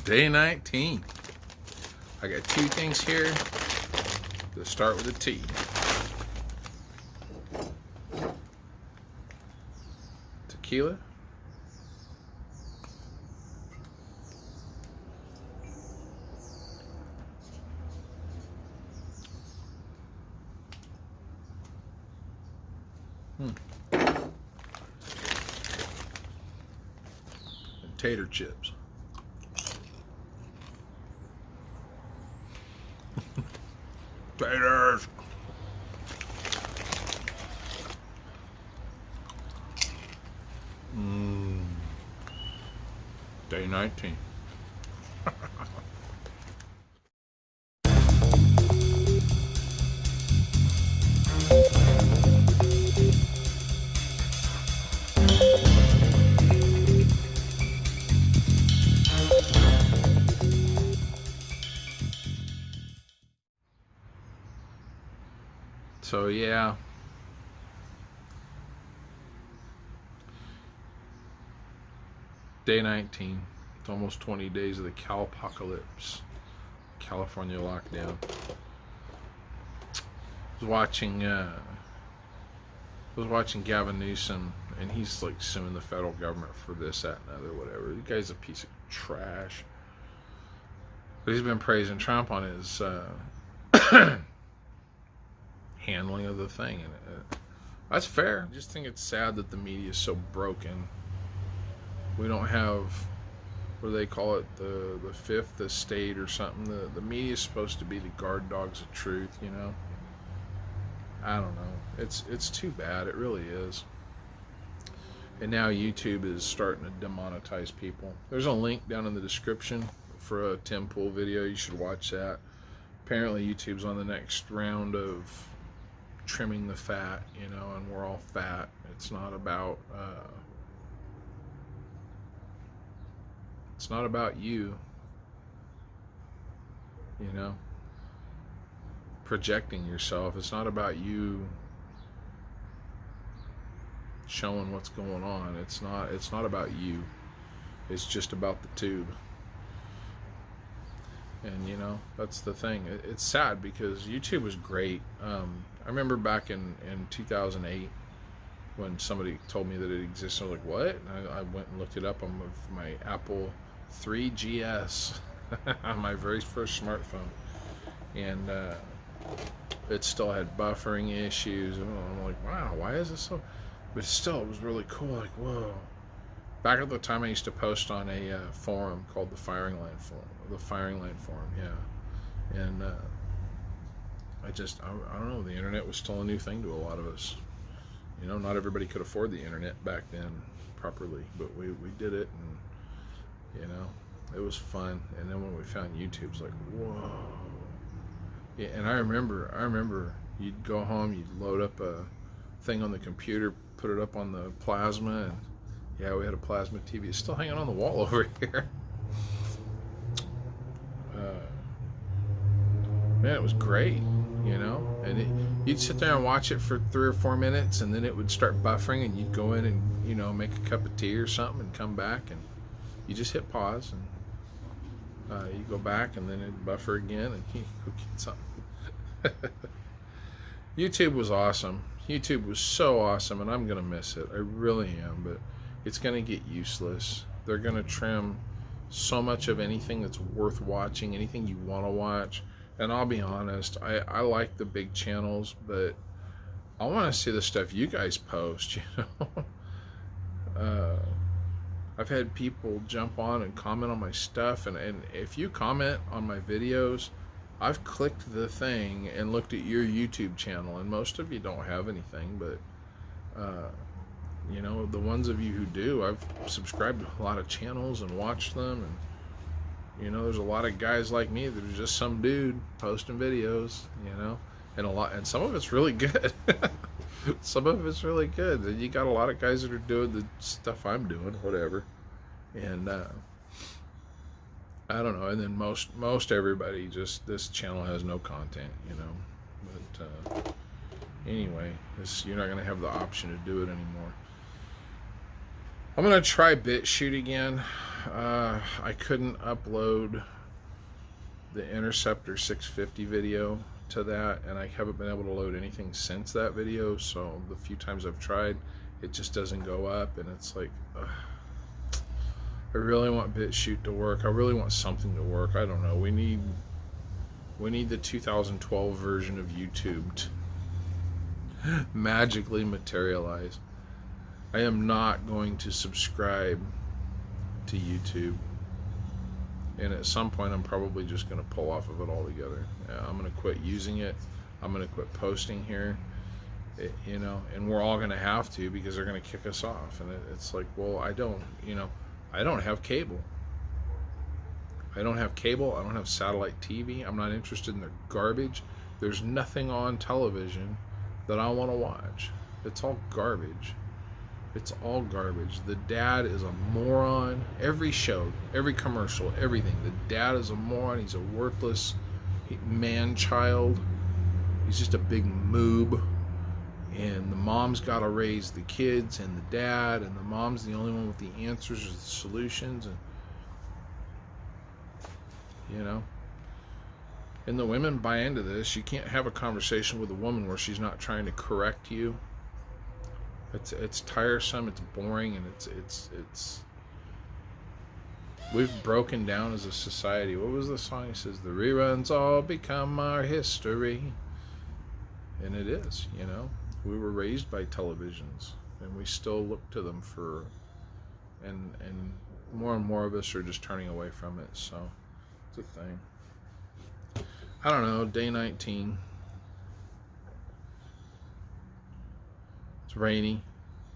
Day 19. I got two things here. Let's start with a T. Tequila. And tater chips. Taters. Day 19. So yeah, day 19. It's almost 20 days of the Calpocalypse, California lockdown. I was watching Gavin Newsom, and he's like suing the federal government for this, that, and other, whatever. The guy's a piece of trash. But he's been praising Trump on his handling of the thing, and that's fair. I just think it's sad that the media is so broken. We don't have, what do they call it, the fifth estate or something. The media is supposed to be the guard dogs of truth, you know. I don't know. It's too bad. It really is. And now YouTube is starting to demonetize people. There's a link down in the description for a Tim Pool video. You should watch that. Apparently YouTube's on the next round of trimming the fat, you know, and we're all fat. It's not about you, you know, projecting yourself. It's not about you showing what's going on. It's not about you. It's just about the tube. And you know, that's the thing. It's sad because YouTube was great. I remember back in 2008 when somebody told me that it existed. I was like, what? And I went and looked it up on my Apple 3GS, on my very first smartphone. And it still had buffering issues. And I'm like, wow, why is this so? But still, it was really cool. Like, whoa. Back at the time, I used to post on a forum called the Firing Line Forum. The Firing Line Forum, yeah. And I don't know, the internet was still a new thing to a lot of us. You know, not everybody could afford the internet back then properly, but we did it, and, you know, it was fun. And then when we found YouTube, it's like, whoa. Yeah, and I remember you'd go home, you'd load up a thing on the computer, put it up on the plasma, and yeah, we had a plasma TV. It's still hanging on the wall over here. Man, it was great, you know. And you'd sit there and watch it for 3 or 4 minutes, and then it would start buffering, and you'd go in and, you know, make a cup of tea or something, and come back, and you just hit pause, and you go back, and then it'd buffer again, and you go get something. YouTube was awesome. YouTube was so awesome, and I'm gonna miss it. I really am, but it's gonna get useless. They're gonna trim so much of anything that's worth watching, anything you want to watch. And I'll be honest, I like the big channels, but I want to see the stuff you guys post, you know. I've had people jump on and comment on my stuff, and if you comment on my videos, I've clicked the thing and looked at your YouTube channel, and most of you don't have anything, but you know, the ones of you who do, I've subscribed to a lot of channels and watched them, and you know, there's a lot of guys like me that are just some dude posting videos, you know, and some of it's really good. Some of it's really good. And you got a lot of guys that are doing the stuff I'm doing, whatever. And I don't know. And then most everybody, just, this channel has no content, you know. But anyway, you're not going to have the option to do it anymore. I'm gonna try BitChute again. I couldn't upload the Interceptor 650 video to that, and I haven't been able to load anything since that video, so the few times I've tried, it just doesn't go up, and it's like, I really want BitChute to work. I really want something to work. I don't know. We need the 2012 version of YouTube to magically materialize. I am not going to subscribe to YouTube, and at some point I'm probably just going to pull off of it altogether. I'm going to quit using it. I'm going to quit posting here, and we're all going to have to, because they're going to kick us off. And it's like, well, I don't have cable. I don't have cable. I don't have satellite TV. I'm not interested in their garbage. There's nothing on television that I want to watch. It's all garbage. It's all garbage. The dad is a moron. Every show, every commercial, everything. The dad is a moron. He's a worthless man-child. He's just a big moob. And the mom's got to raise the kids and the dad, and the mom's the only one with the answers or the solutions. And the women buy into this. You can't have a conversation with a woman where she's not trying to correct you. It's tiresome, it's boring, and it's we've broken down as a society. What was the song? It says the reruns all become our history. And it is, we were raised by televisions, and we still look to them for, and more of us are just turning away from it. So it's a thing. I don't know. Day 19. It's rainy.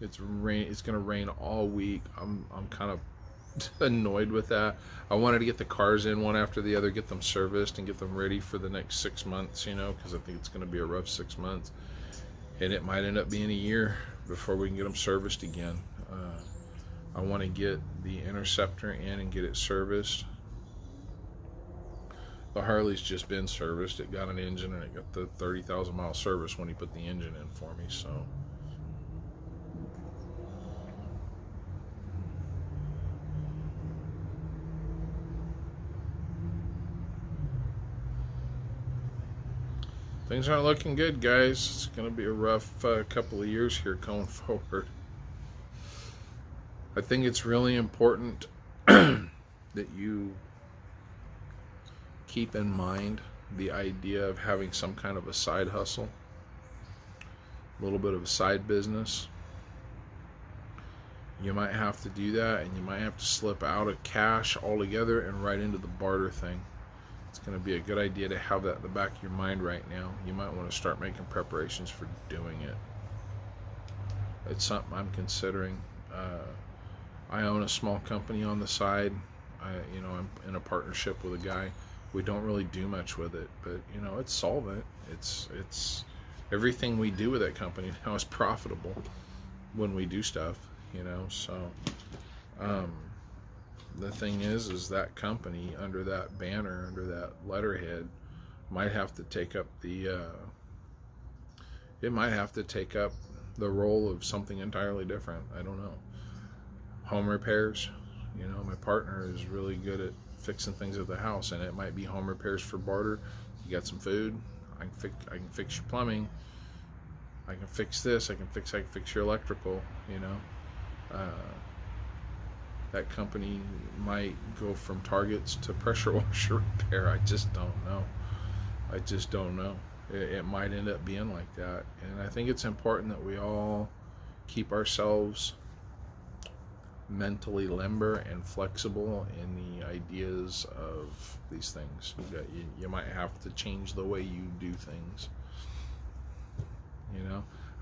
It's gonna rain all week. I'm kind of annoyed with that. I wanted to get the cars in one after the other, get them serviced, and get them ready for the next 6 months. Because I think it's gonna be a rough 6 months, and it might end up being a year before we can get them serviced again. I want to get the Interceptor in and get it serviced. The Harley's just been serviced. It got an engine, and it got the 30,000 mile service when he put the engine in for me. So. Things aren't looking good, guys. It's going to be a rough couple of years here going forward. I think it's really important that you keep in mind the idea of having some kind of a side hustle, a little bit of a side business. You might have to do that, and you might have to slip out of cash altogether and right into the barter thing. It's going to be a good idea to have that in the back of your mind right now. You might want to start making preparations for doing it. It's something I'm considering. I own a small company on the side. I'm in a partnership with a guy. We don't really do much with it, but it's solvent. It's everything we do with that company now is profitable when we do stuff. So the thing is that company, under that banner, under that letterhead, might have to take up the role of something entirely different. I don't know. Home repairs. My partner is really good at fixing things at the house, and it might be home repairs for barter. You got some food, I can fix your plumbing, I can fix this, I can fix your electrical. That company might go from targets to pressure washer repair. I just don't know. It might end up being like that. And I think it's important that we all keep ourselves mentally limber and flexible in the ideas of these things. You might have to change the way you do things.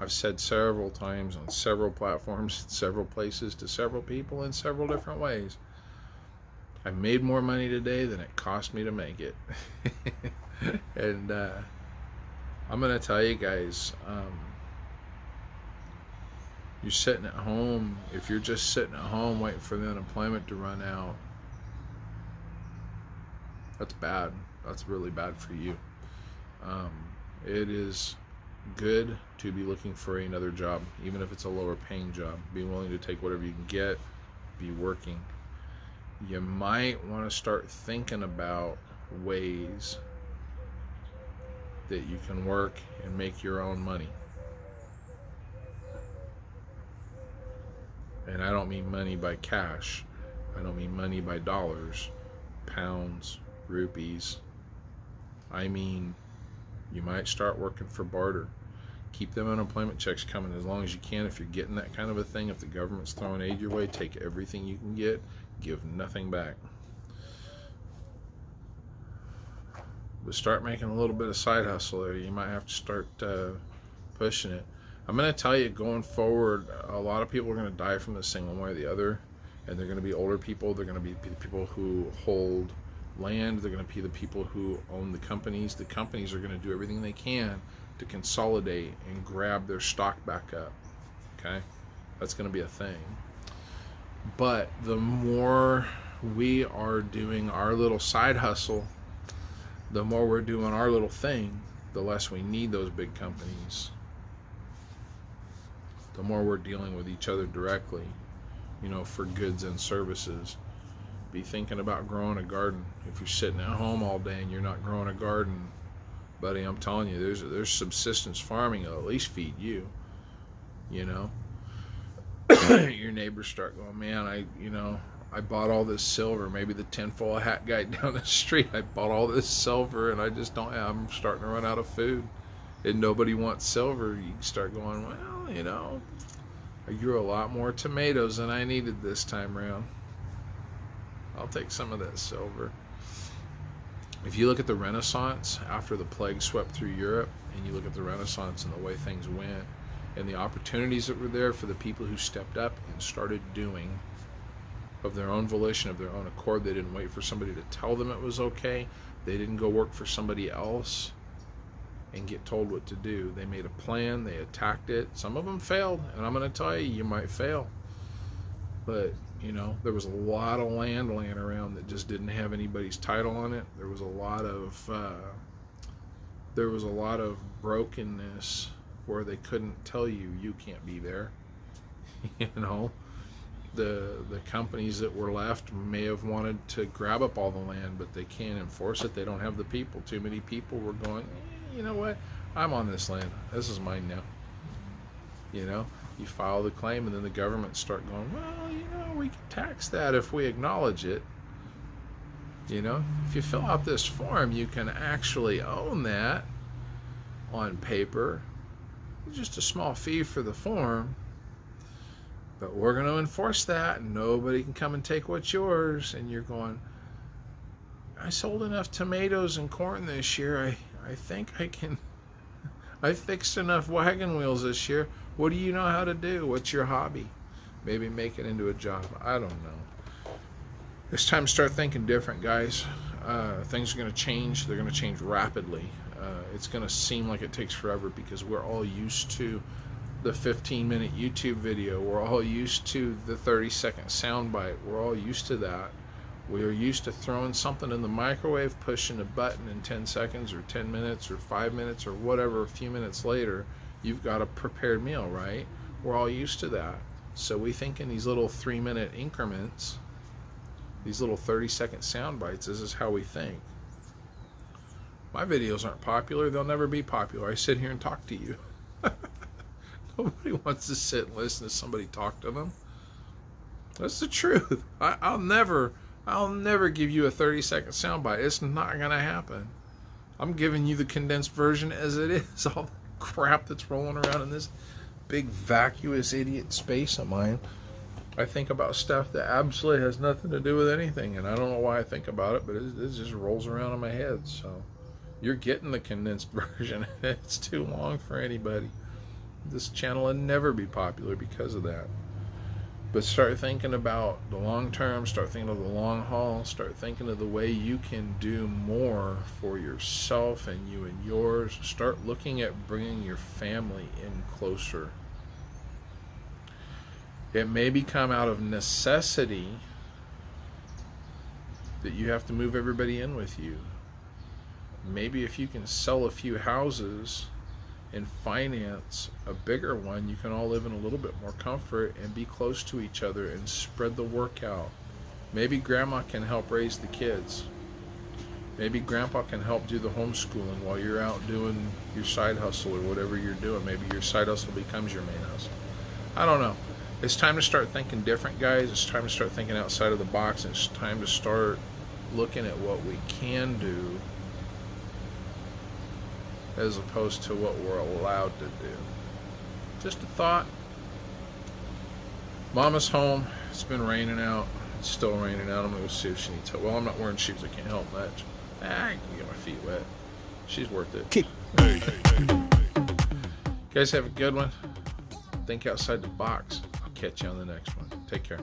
I've said several times on several platforms, several places, to several people in several different ways, I made more money today than it cost me to make it. And I'm going to tell you guys, you're sitting at home. If you're just sitting at home waiting for the unemployment to run out, that's bad. That's really bad for you. It is good to be looking for another job, even if it's a lower paying job. Be willing to take whatever you can get, be working. You might want to start thinking about ways that you can work and make your own money. And I don't mean money by cash. I don't mean money by dollars, pounds, rupees. I mean, you might start working for barter. Keep them unemployment checks coming as long as you can. If you're getting that kind of a thing, if the government's throwing aid your way, take everything you can get, give nothing back. But start making a little bit of side hustle there. You might have to start pushing it. I'm going to tell you, going forward, a lot of people are going to die from this thing one way or the other. And they're going to be older people. They're going to be the people who hold land. They're going to be the people who own the companies. The companies are going to do everything they can to consolidate and grab their stock back up. Okay? That's going to be a thing. But the more we are doing our little side hustle, the more we're doing our little thing, the less we need those big companies. The more we're dealing with each other directly, you know, for goods and services. Be thinking about growing a garden. If you're sitting at home all day and you're not growing a garden, buddy, I'm telling you, there's subsistence farming that'll at least feed you. You know, your neighbors start going, man, I bought all this silver. Maybe the tinfoil hat guy down the street, I bought all this silver and I just don't have, I'm starting to run out of food. And nobody wants silver. You start going, well, you know, I grew a lot more tomatoes than I needed this time around. I'll take some of that silver. If you look at the Renaissance after the plague swept through Europe, and you look at the Renaissance and the way things went, and the opportunities that were there for the people who stepped up and started doing of their own volition, of their own accord. They didn't wait for somebody to tell them it was okay. They didn't go work for somebody else and get told what to do. They made a plan, they attacked it. Some of them failed, and I'm going to tell you, you might fail. But, you know, there was a lot of land laying around that just didn't have anybody's title on it. There was a lot of brokenness where they couldn't tell you, you can't be there. You know, the companies that were left may have wanted to grab up all the land, but they can't enforce it. They don't have the people. Too many people were going, you know what, I'm on this land, this is mine now. You know, you file the claim and then the government start going, well, you know, we can tax that if we acknowledge it. You know, if you fill out this form, you can actually own that on paper. Just a small fee for the form, but we're going to enforce that and nobody can come and take what's yours. And you're going, I sold enough tomatoes and corn this year, I think I fixed enough wagon wheels this year. What do you know how to do? What's your hobby? Maybe make it into a job. I don't know. It's time to start thinking different, guys. Things are going to change. They're going to change rapidly. It's going to seem like it takes forever because we're all used to the 15-minute YouTube video. We're all used to the 30-second soundbite. We're all used to that. We are used to throwing something in the microwave, pushing a button in 10 seconds or 10 minutes or 5 minutes or whatever, a few minutes later, you've got a prepared meal, right? We're all used to that. So we think in these little 3-minute increments, these little 30-second sound bites, this is how we think. My videos aren't popular. They'll never be popular. I sit here and talk to you. Nobody wants to sit and listen to somebody talk to them. That's the truth. I'll never give you a 30-second soundbite. It's not going to happen. I'm giving you the condensed version as it is. All the crap that's rolling around in this big vacuous idiot space of mine. I think about stuff that absolutely has nothing to do with anything, and I don't know why I think about it, but it just rolls around in my head. So you're getting the condensed version. It's too long for anybody. This channel will never be popular because of that. But start thinking about the long term, start thinking of the long haul, start thinking of the way you can do more for yourself and you and yours. Start looking at bringing your family in closer. It may become out of necessity that you have to move everybody in with you. Maybe if you can sell a few houses and finance a bigger one, you can all live in a little bit more comfort and be close to each other and spread the work out. Maybe grandma can help raise the kids. Maybe grandpa can help do the homeschooling while you're out doing your side hustle or whatever you're doing. Maybe your side hustle becomes your main hustle. I don't know. It's time to start thinking different, guys. It's time to start thinking outside of the box. It's time to start looking at what we can do as opposed to what we're allowed to do. Just a thought. Mama's home. It's been raining out. It's still raining out. I'm going to go see if she needs help. Well, I'm not wearing shoes. I can't help much. I can get my feet wet. She's worth it. Hey. Guys, have a good one. Think outside the box. I'll catch you on the next one. Take care.